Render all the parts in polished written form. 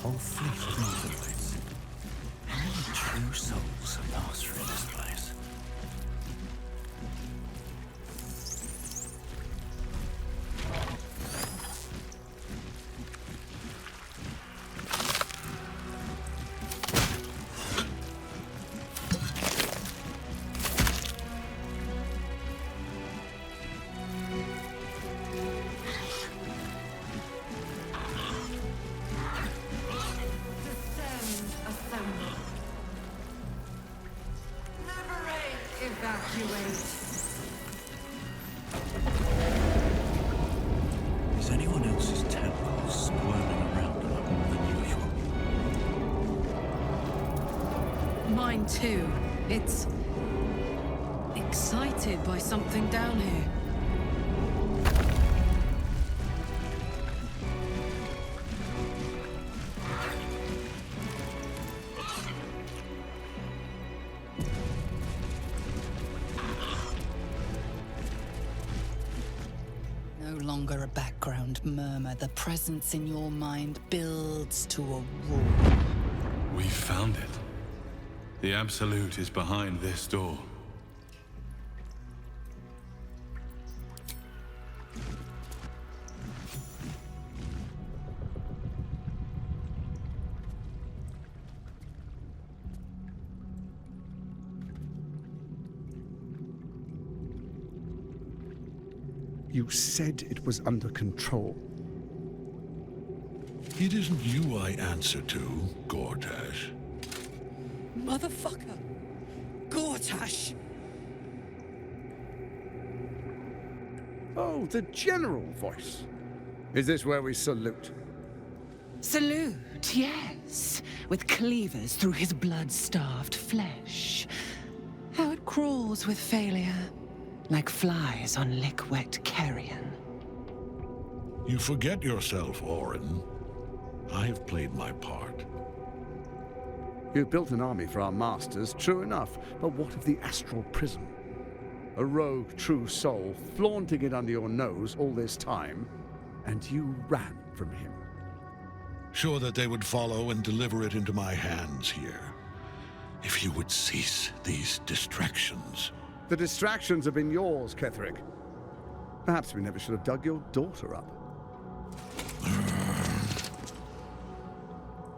whole fleet of motorboats. How many true souls have passed through this place? Is anyone else's tentacles squirming around a lot more than usual? Mine too. It's excited by something down here. No longer a background murmur. The presence in your mind builds to a roar. We found it. The Absolute is behind this door. You said it was under control. It isn't you I answer to, Gortash. Motherfucker! Gortash! Oh, the general voice. Is this where we salute? Salute, yes. With cleavers through his blood-starved flesh. How it crawls with failure. Like flies on lick-wet carrion. You forget yourself, Orin. I have played my part. You built an army for our masters, true enough. But what of the astral prism? A rogue true soul flaunting it under your nose all this time, and you ran from him. Sure that they would follow and deliver it into my hands here. If you would cease these distractions. The distractions have been yours, Ketherick. Perhaps we never should have dug your daughter up.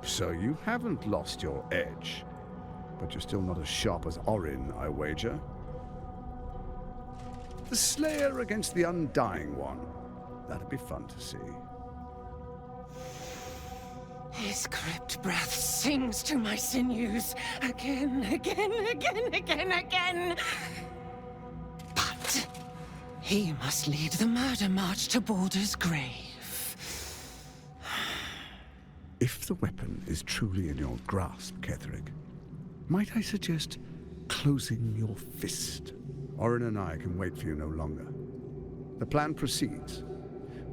So you haven't lost your edge, but you're still not as sharp as Orin, I wager. The Slayer against the Undying One. That'd be fun to see. His crypt breath sings to my sinews. Again, again, again, again, again. But he must lead the murder march to Baldur's grave. If the weapon is truly in your grasp, Ketherick, might I suggest closing your fist? Orin and I can wait for you no longer. The plan proceeds.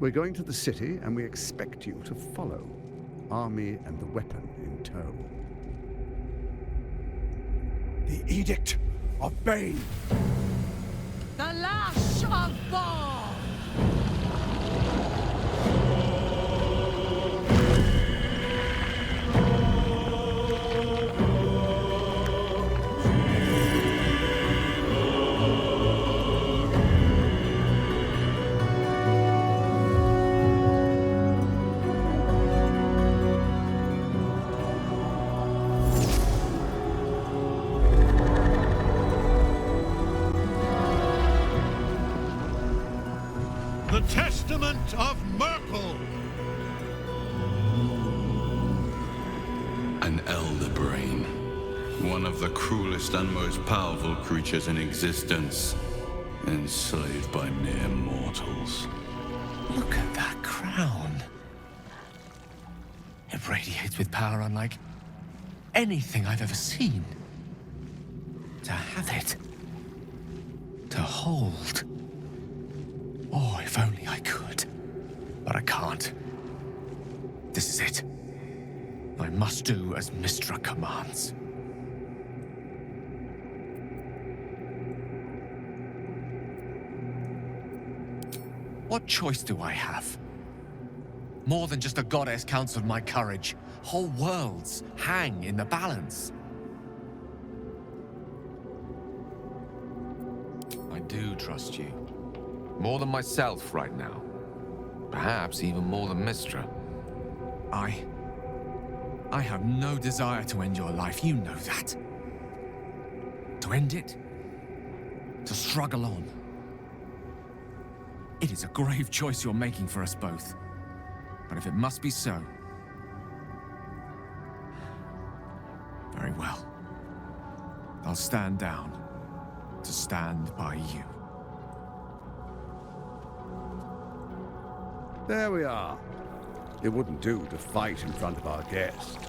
We're going to the city, and we expect you to follow. Army and the weapon in tow. The Edict of Bane! The Lash of Ball! The Testament of Merkel! An elder brain. One of the cruelest and most powerful creatures in existence. Enslaved by mere mortals. Look at that crown. It radiates with power unlike anything I've ever seen. To have it. To hold. Oh, if only I could. But I can't. This is it. I must do as Mystra commands. What choice do I have? More than just a goddess counseled my courage. Whole worlds hang in the balance. I do trust you. More than myself right now. Perhaps even more than Mistra. I have no desire to end your life, you know that. To end it? To struggle on. It is a grave choice you're making for us both. But if it must be so... very well. I'll stand down to stand by you. There we are. It wouldn't do to fight in front of our guest.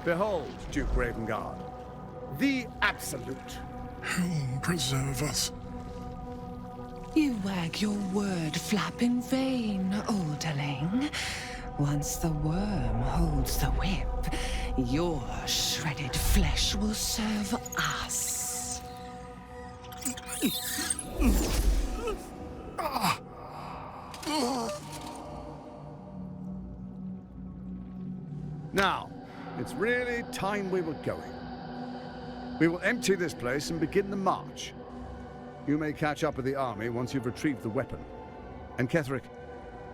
Behold, Duke Ravengard, the Absolute. Heaven preserve us. You wag your word flap in vain, olderling. Once the worm holds the whip, your shredded flesh will serve us. Now, it's really time we were going. We will empty this place and begin the march. You may catch up with the army once you've retrieved the weapon. And Ketherick,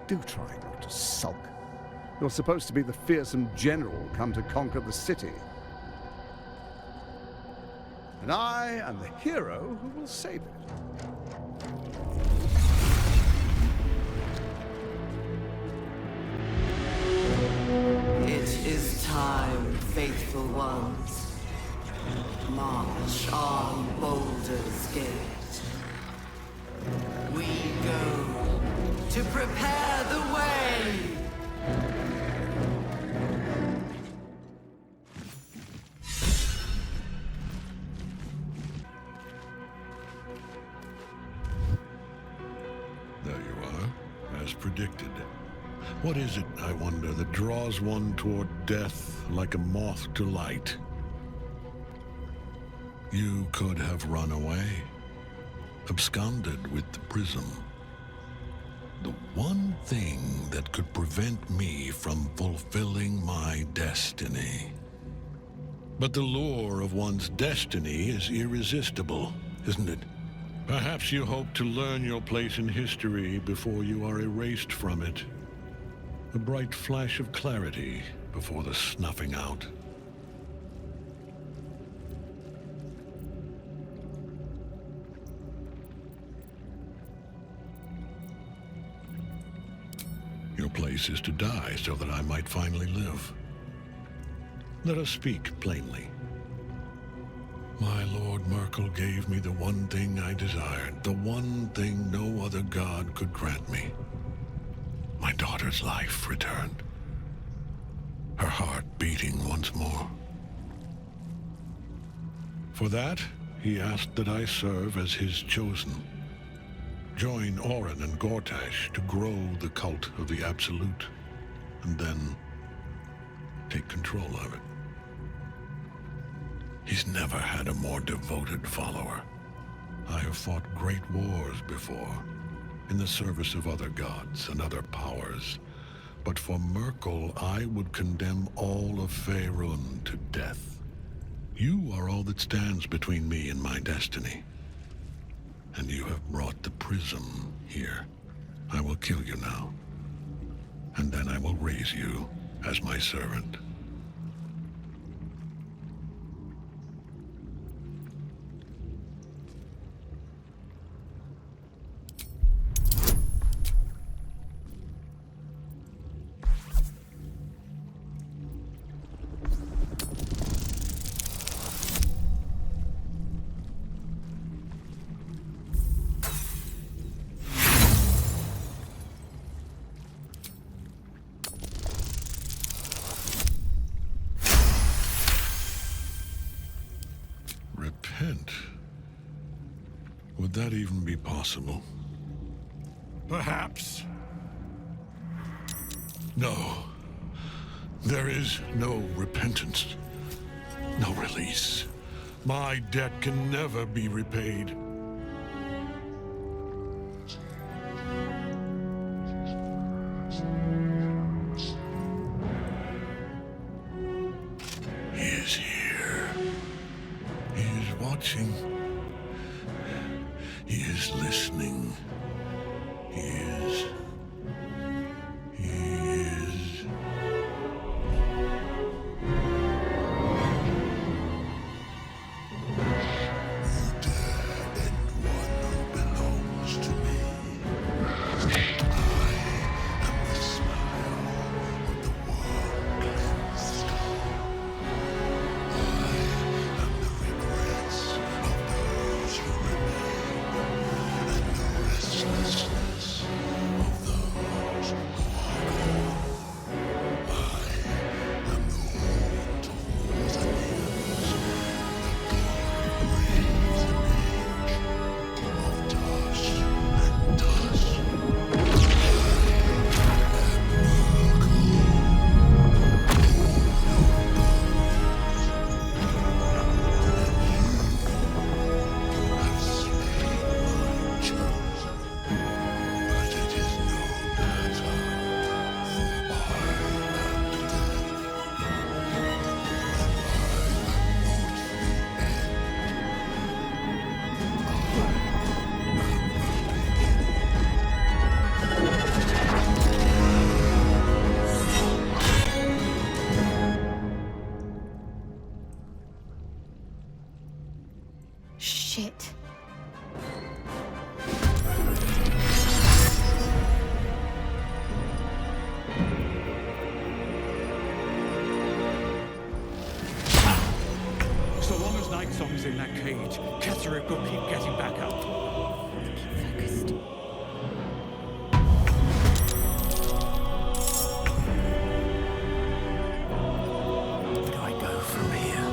do try not to sulk. You're supposed to be the fearsome general come to conquer the city. And I am the hero who will save it. It is time, faithful ones. March on Baldurs Gate. We go to prepare the way. There you are, as predicted. What is it, I wonder, that draws one toward death like a moth to light? You could have run away, absconded with the prism. The one thing that could prevent me from fulfilling my destiny. But the lure of one's destiny is irresistible, isn't it? Perhaps you hope to learn your place in history before you are erased from it. A bright flash of clarity before the snuffing out. Your place is to die so that I might finally live. Let us speak plainly. My Lord Merkel gave me the one thing I desired, the one thing no other god could grant me. My daughter's life returned, her heart beating once more. For that, he asked that I serve as his chosen. Join Orin and Gortash to grow the cult of the Absolute, and then take control of it. He's never had a more devoted follower. I have fought great wars before, in the service of other gods and other powers. But for Merkel, I would condemn all of Faerun to death. You are all that stands between me and my destiny. And you have brought the prism here. I will kill you now. And then I will raise you as my servant. Repent? Would that even be possible? Perhaps. No. There is no repentance. No release. My debt can never be repaid. watching. He is listening. He is. He is. You dare end one who belongs to me. I am the smile of the world cleansed. I am the regrets of those who remain, and the restlessness of those who are gone. I am the home to all the news, the god of graves and age, of dust and dust. Have slain my chosen, but it is no matter, for I am dead. Shit. So long as Nightsong's in that cage, Ketheric will keep getting back up. Focused. Where do I go from here?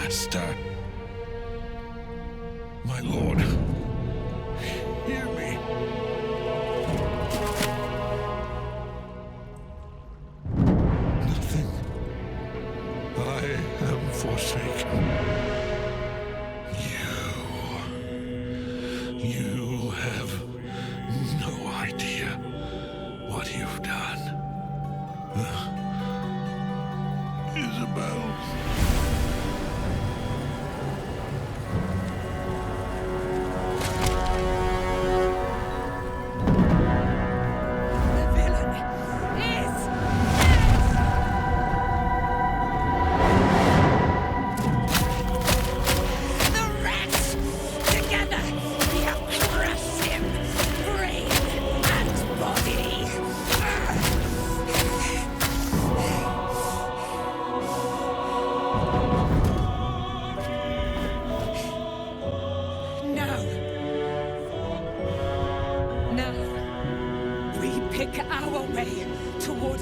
Master. My lord, hear me. Nothing. I am forsaken. You have no idea what you've done. Isabel.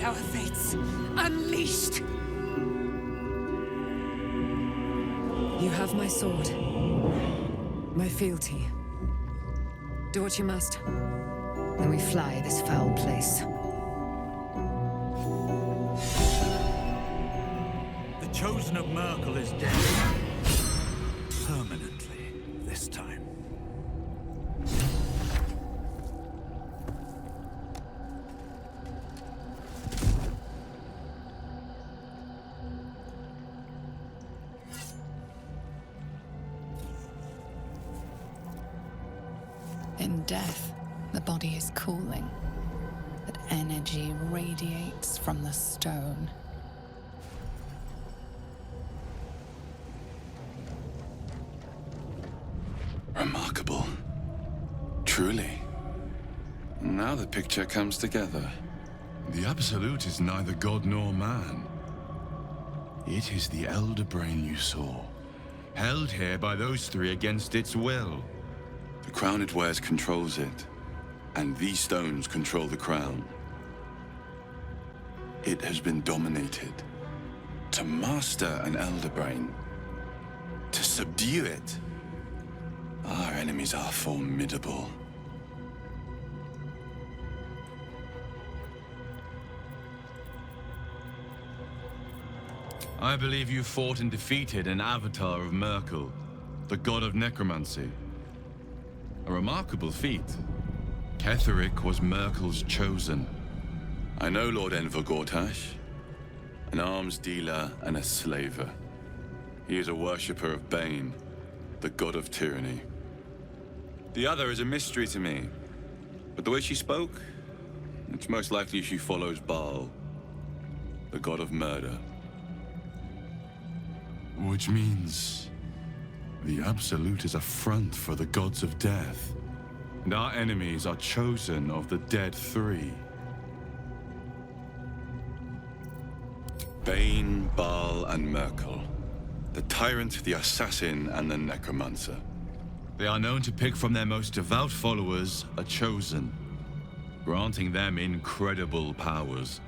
Our fates unleashed. You have my sword, my fealty. Do what you must, then we fly this foul place. The Chosen of Merkel is dead. Permanently, this time. In death, the body is cooling, but energy radiates from the stone. Remarkable. Truly. Now the picture comes together. The Absolute is neither god nor man. It is the Elder Brain you saw, held here by those three against its will. The crown it wears controls it, and these stones control the crown. It has been dominated. To master an Elder Brain, to subdue it, our enemies are formidable. I believe you fought and defeated an avatar of Merkel, the god of necromancy. A remarkable feat. Ketheric was Merkel's chosen. I know Lord Enver Gortash, an arms dealer and a slaver. He is a worshipper of Bane, the god of tyranny. The other is a mystery to me, but the way she spoke, it's most likely she follows Baal, the god of murder. Which means the Absolute is a front for the gods of death, and our enemies are chosen of the dead three. Bane, Baal, and Merkel. The tyrant, the assassin, and the necromancer. They are known to pick from their most devout followers a chosen, granting them incredible powers.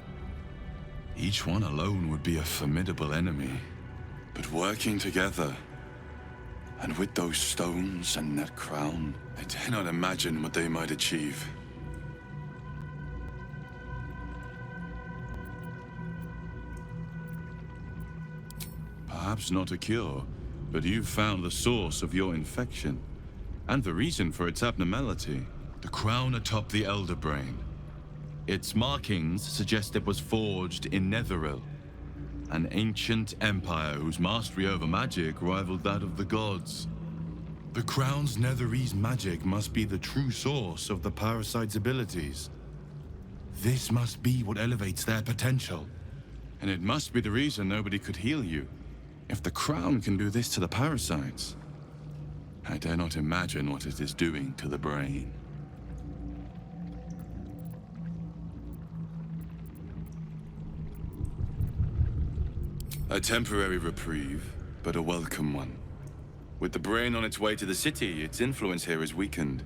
Each one alone would be a formidable enemy, but working together, and with those stones and that crown, I dare not imagine what they might achieve. Perhaps not a cure, but you've found the source of your infection, and the reason for its abnormality. The crown atop the Elder Brain. Its markings suggest it was forged in Netheril, an ancient empire whose mastery over magic rivaled that of the gods. The crown's Netherese magic must be the true source of the parasite's abilities. This must be what elevates their potential, and it must be the reason nobody could heal you. If the crown can do this to the parasites, I dare not imagine what it is doing to the brain. A temporary reprieve, but a welcome one. With the brain on its way to the city, its influence here is weakened.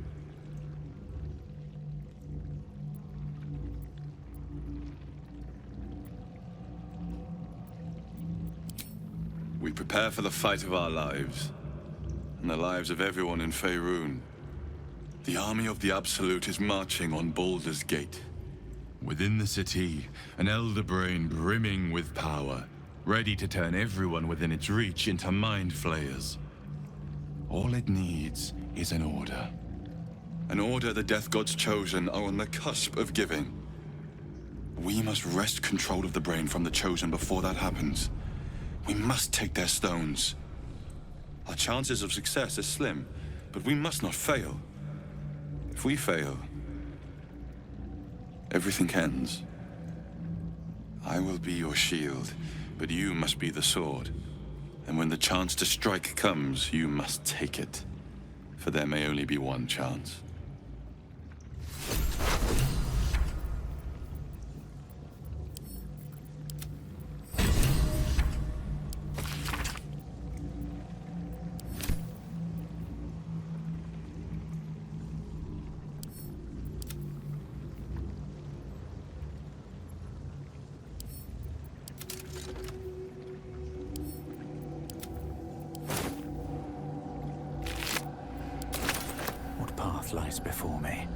We prepare for the fight of our lives, and the lives of everyone in Faerun. The army of the Absolute is marching on Baldurs Gate. Within the city, an elder brain brimming with power, ready to turn everyone within its reach into mind flayers. All it needs is an order. An order the Death God's chosen are on the cusp of giving. We must wrest control of the brain from the chosen before that happens. We must take their stones. Our chances of success are slim, but we must not fail. If we fail, everything ends. I will be your shield, but you must be the sword. And when the chance to strike comes, you must take it. For there may only be one chance. What path lies before me?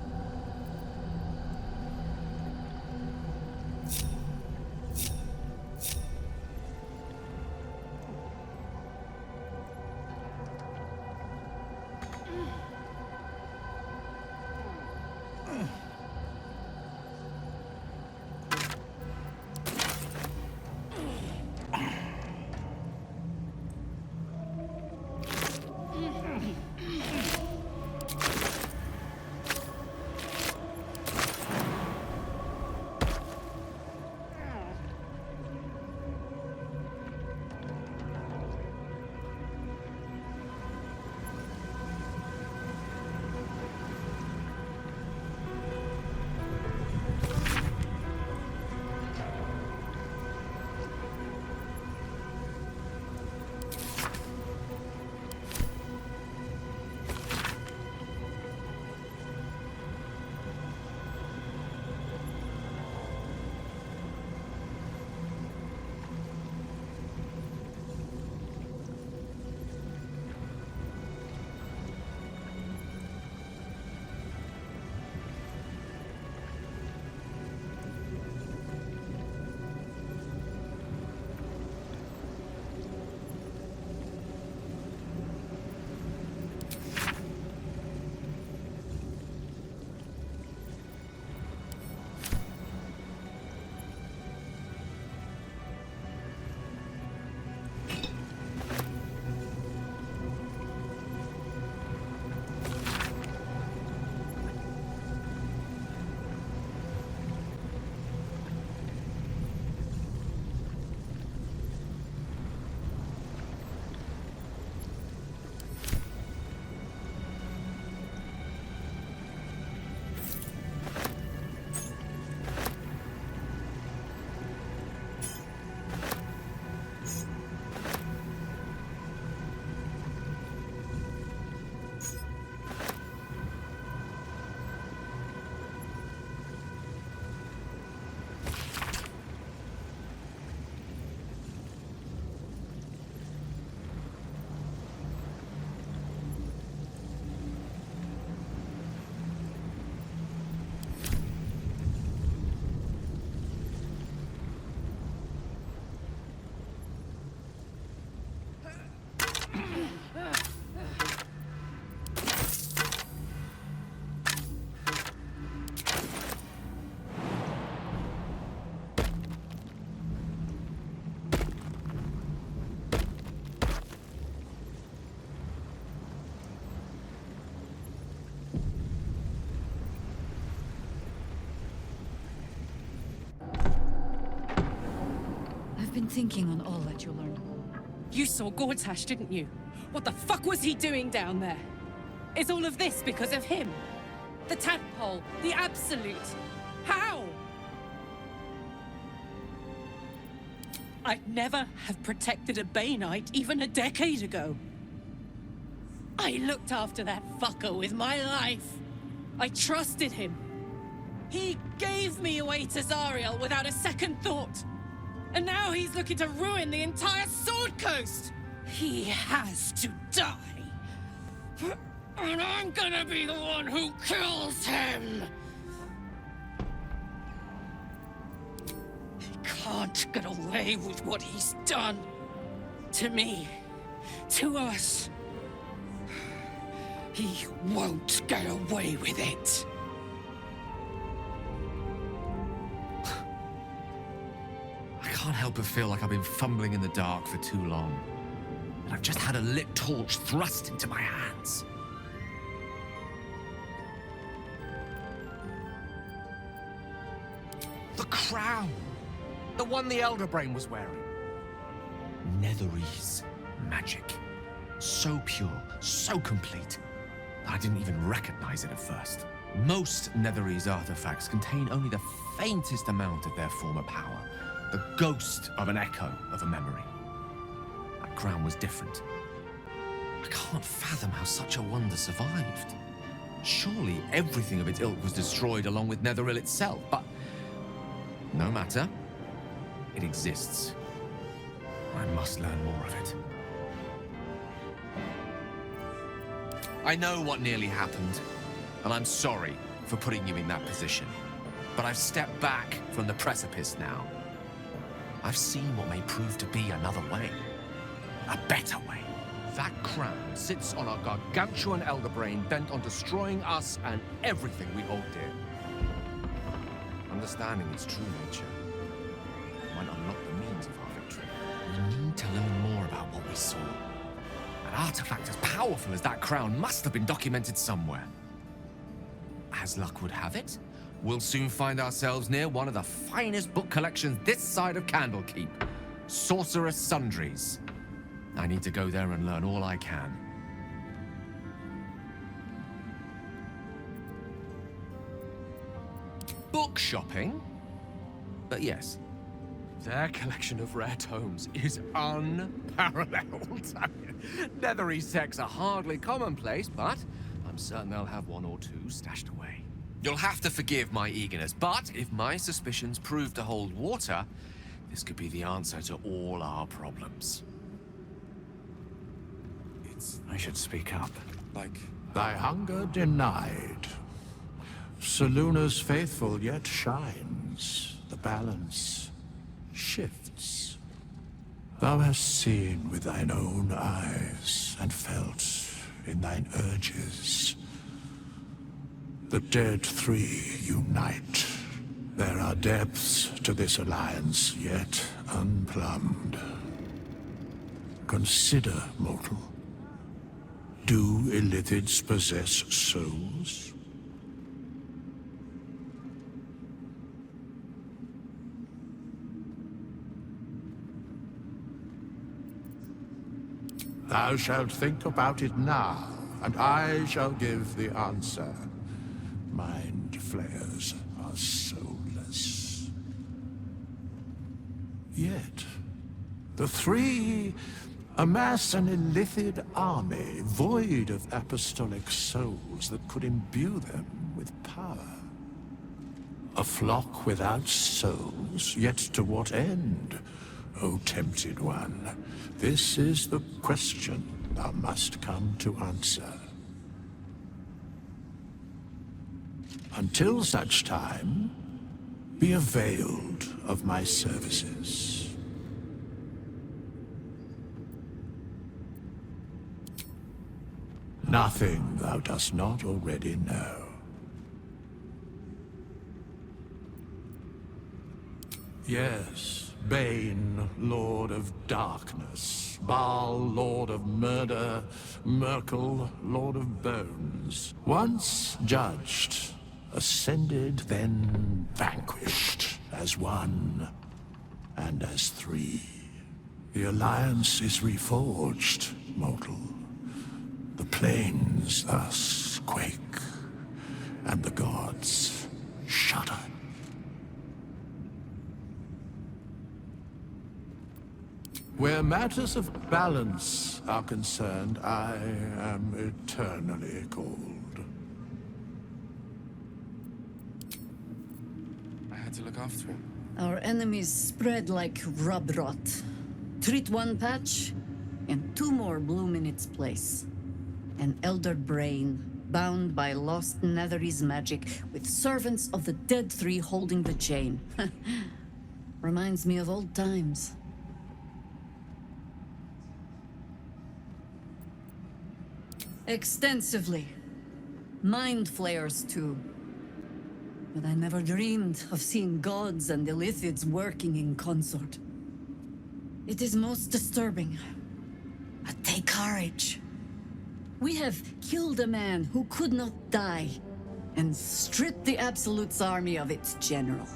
I've been thinking on all that you learned. You saw Gortash, didn't you? What the fuck was he doing down there? Is all of this because of him? The tadpole, the Absolute. How? I'd never have protected a Bainite even a decade ago. I looked after that fucker with my life. I trusted him. He gave me away to Zariel without a second thought. And now he's looking to ruin the entire Sword Coast! He has to die. And I'm gonna be the one who kills him! He can't get away with what he's done. To me. To us. He won't get away with it. I can't help but feel like I've been fumbling in the dark for too long. And I've just had a lit torch thrust into my hands. The crown! The one the Elder Brain was wearing. Netherese magic. So pure, so complete, that I didn't even recognize it at first. Most Netherese artifacts contain only the faintest amount of their former power. The ghost of an echo of a memory. That crown was different. I can't fathom how such a wonder survived. Surely everything of its ilk was destroyed along with Netheril itself, but no matter. It exists. I must learn more of it. I know what nearly happened, and I'm sorry for putting you in that position. But I've stepped back from the precipice now. I've seen what may prove to be another way. A better way. That crown sits on a gargantuan elder brain bent on destroying us and everything we hold dear. Understanding its true nature might unlock the means of our victory. We need to learn more about what we saw. An artifact as powerful as that crown must have been documented somewhere. As luck would have it, we'll soon find ourselves near one of the finest book collections this side of Candlekeep. Sorcerous Sundries. I need to go there and learn all I can. Book shopping? But yes, their collection of rare tomes is unparalleled. Netherese texts are hardly commonplace, but I'm certain they'll have one or two stashed away. You'll have to forgive my eagerness, but if my suspicions prove to hold water, this could be the answer to all our problems. I should speak up. Like... Thy hunger denied. Seluna's faithful yet shines. The balance shifts. Thou hast seen with thine own eyes and felt in thine urges. The dead three unite. There are depths to this alliance yet unplumbed. Consider, mortal. Do illithids possess souls? Thou shalt think about it now, and I shall give the answer. Mind flayers are soulless. Yet, the three amass an illithid army void of apostolic souls that could imbue them with power. A flock without souls, yet to what end, O tempted one? This is the question thou must come to answer. Until such time, be availed of my services. Nothing thou dost not already know. Yes, Bane, Lord of Darkness, Baal, Lord of Murder, Merkel, Lord of Bones. Once judged, ascended, then vanquished, as one and as three. The alliance is reforged, mortal. The plains thus quake, and the gods shudder. Where matters of balance are concerned, I am eternally cold. I had to look after him. Our enemies spread like rub rot. Treat one patch, and two more bloom in its place. An elder brain, bound by lost Netherese magic, with servants of the dead three holding the chain. Reminds me of old times. Extensively. Mind flayers, too. But I never dreamed of seeing gods and Illithids working in consort. It is most disturbing. But take courage. We have killed a man who could not die, and stripped the Absolute's army of its general.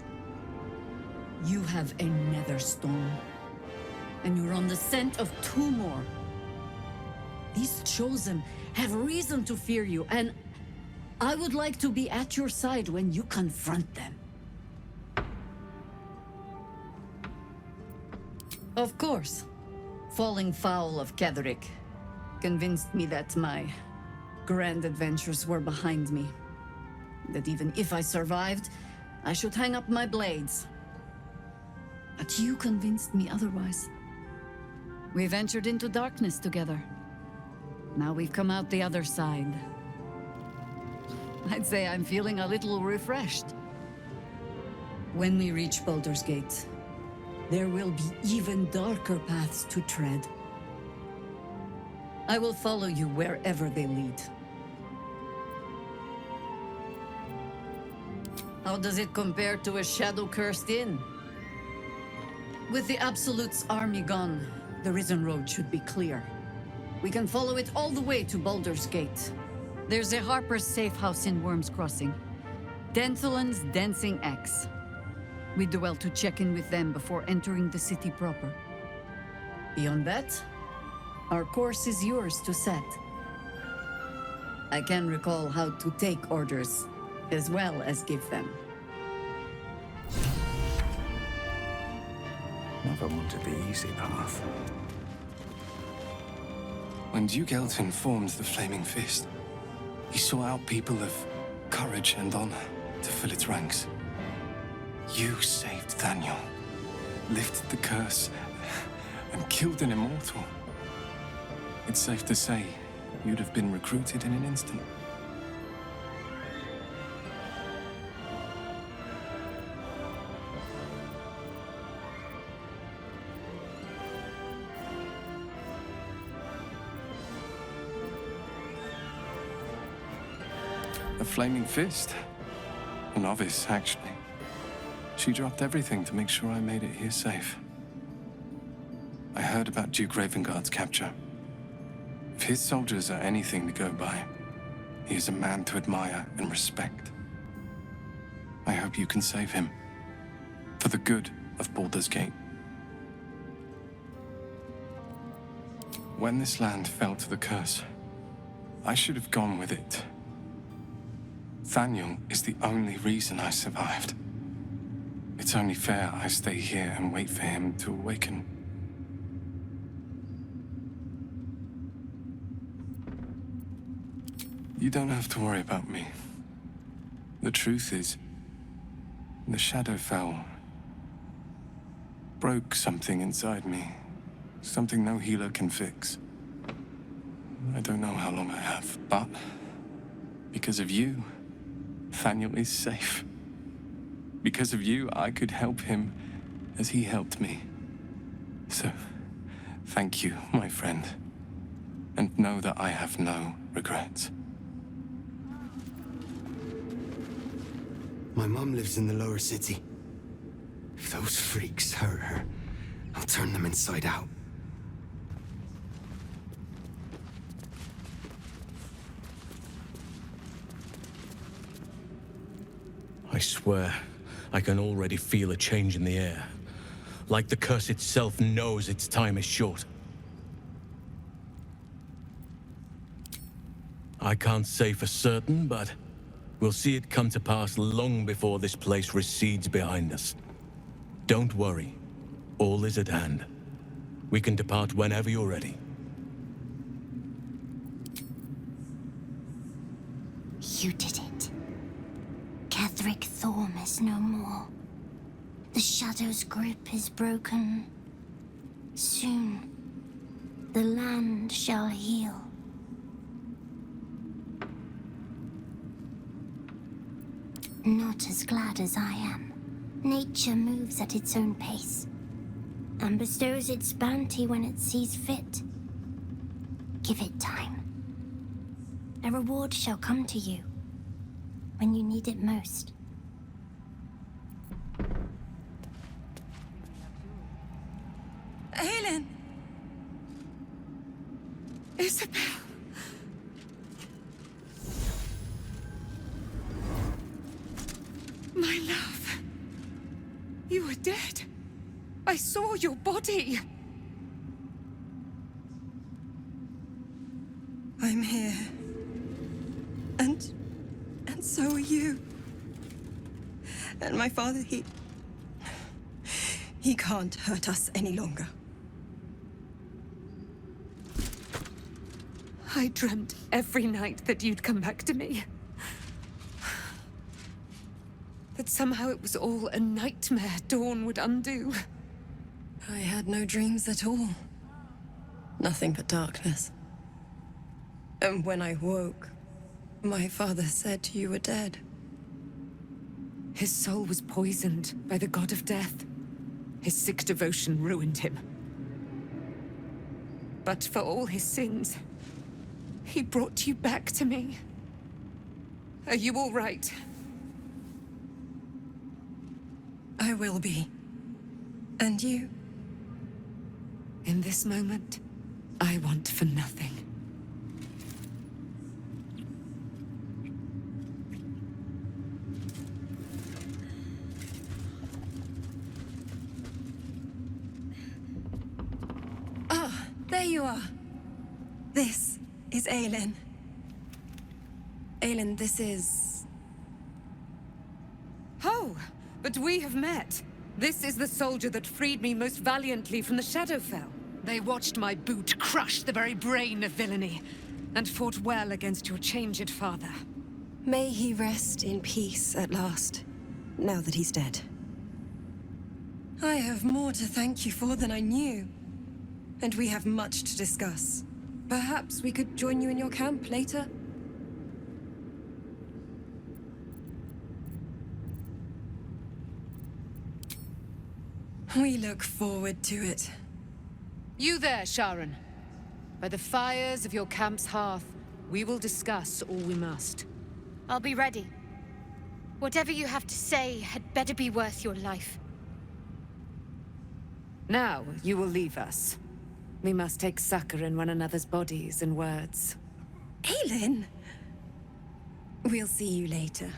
You have a Netherstone, and you're on the scent of two more. These Chosen have reason to fear you, and I would like to be at your side when you confront them. Of course, falling foul of Ketheric convinced me that my grand adventures were behind me. That even if I survived, I should hang up my blades. But you convinced me otherwise. We ventured into darkness together. Now we've come out the other side. I'd say I'm feeling a little refreshed. When we reach Baldurs Gate, there will be even darker paths to tread. I will follow you wherever they lead. How does it compare to a shadow-cursed inn? With the Absolute's army gone, the Risen Road should be clear. We can follow it all the way to Baldurs Gate. There's a Harper's safe house in Worm's Crossing. Denthalen's Dancing Axe. We do well to check in with them before entering the city proper. Beyond that, our course is yours to set. I can recall how to take orders, as well as give them. Never wanted the easy path. When Duke Elton formed the Flaming Fist, he sought out people of courage and honor to fill its ranks. You saved Daniel, lifted the curse, and killed an immortal. It's safe to say you'd have been recruited in an instant. A Flaming Fist? A novice, actually. She dropped everything to make sure I made it here safe. I heard about Duke Ravengard's capture. If his soldiers are anything to go by, he is a man to admire and respect. I hope you can save him, for the good of Baldurs Gate. When this land fell to the curse, I should have gone with it. Daniel is the only reason I survived. It's only fair I stay here and wait for him to awaken. You don't have to worry about me. The truth is, the shadow fell. Broke something inside me. Something no healer can fix. I don't know how long I have, but because of you, Daniel is safe. Because of you, I could help him as he helped me. So, thank you, my friend. And know that I have no regrets. My mom lives in the lower city. If those freaks hurt her, I'll turn them inside out. I swear, I can already feel a change in the air. Like the curse itself knows its time is short. I can't say for certain, but we'll see it come to pass long before this place recedes behind us. Don't worry. All is at hand. We can depart whenever you're ready. You did it. Ketheric Thorm is no more. The Shadow's grip is broken. Soon, the land shall heal. Not as glad as I am. Nature moves at its own pace, and bestows its bounty when it sees fit. Give it time. A reward shall come to you when you need it most. Aelin! Isabel! My love. You were dead. I saw your body. I'm here. And so are you. And my father, he can't hurt us any longer. I dreamt every night that you'd come back to me. That somehow it was all a nightmare Dawn would undo. I had no dreams at all. Nothing but darkness. And when I woke, my father said you were dead. His soul was poisoned by the god of death. His sick devotion ruined him. But for all his sins, he brought you back to me. Are you all right? I will be. And you? In this moment, I want for nothing. Ah, there you are. This is Aelin. Aelin, this is... Oh, but we have met. This is the soldier that freed me most valiantly from the Shadowfell. They watched my boot crush the very brain of villainy, and fought well against your changed father. May he rest in peace at last, now that he's dead. I have more to thank you for than I knew. And we have much to discuss. Perhaps we could join you in your camp later? We look forward to it. You there, Sharon. By the fires of your camp's hearth, we will discuss all we must. I'll be ready. Whatever you have to say had better be worth your life. Now, you will leave us. We must take succor in one another's bodies and words. Aelin! We'll see you later.